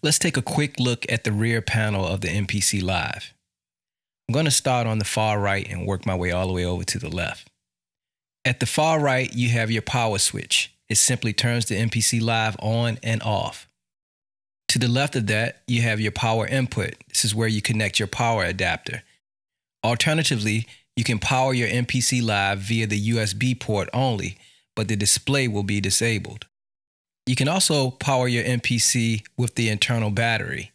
Let's take a quick look at the rear panel of the MPC Live. I'm going to start on the far right and work my way all the way over to the left. At the far right, you have your power switch. It simply turns the MPC Live on and off. To the left of that, you have your power input. This is where you connect your power adapter. Alternatively, you can power your MPC Live via the USB port only, but the display will be disabled. You can also power your MPC with the internal battery.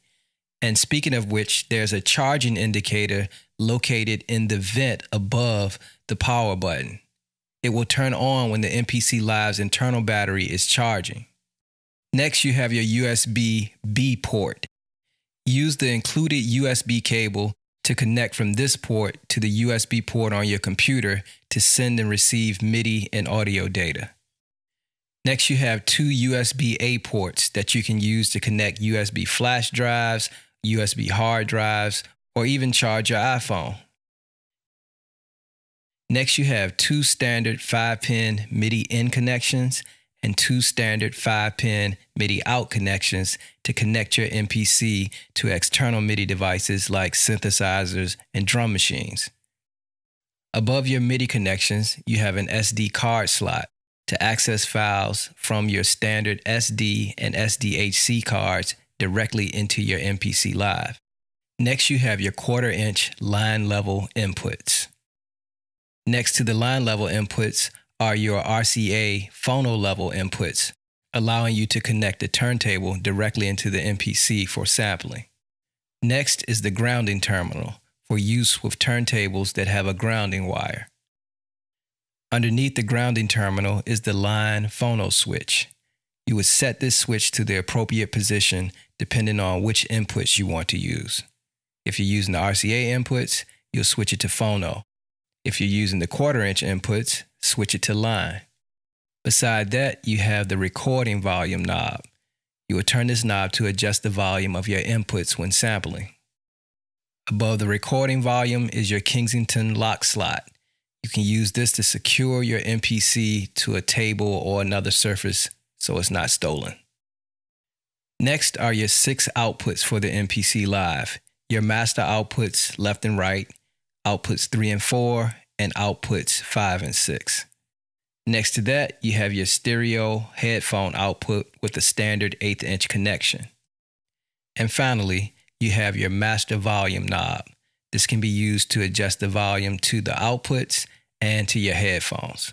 And speaking of which, there's a charging indicator located in the vent above the power button. It will turn on when the MPC Live's internal battery is charging. Next, you have your USB-B port. Use the included USB cable to connect from this port to the USB port on your computer to send and receive MIDI and audio data. Next, you have two USB-A ports that you can use to connect USB flash drives, USB hard drives, or even charge your iPhone. Next, you have two standard 5-pin MIDI in connections and two standard 5-pin MIDI out connections to connect your MPC to external MIDI devices like synthesizers and drum machines. Above your MIDI connections, you have an SD card slot to access files from your standard SD and SDHC cards directly into your MPC Live. Next, you have your 1/4-inch line level inputs. Next to the line level inputs are your RCA phono level inputs, allowing you to connect the turntable directly into the MPC for sampling. Next is the grounding terminal for use with turntables that have a grounding wire. Underneath the grounding terminal is the line phono switch. You would set this switch to the appropriate position depending on which inputs you want to use. If you're using the RCA inputs, you'll switch it to phono. If you're using the 1/4-inch inputs, switch it to line. Beside that, you have the recording volume knob. You will turn this knob to adjust the volume of your inputs when sampling. Above the recording volume is your Kensington lock slot. You can use this to secure your MPC to a table or another surface so it's not stolen. Next are your 6 outputs for the MPC Live. Your master outputs left and right, outputs 3 and 4, and outputs 5 and 6. Next to that, you have your stereo headphone output with a standard 1/8-inch connection. And finally, you have your master volume knob. This can be used to adjust the volume to the outputs and to your headphones.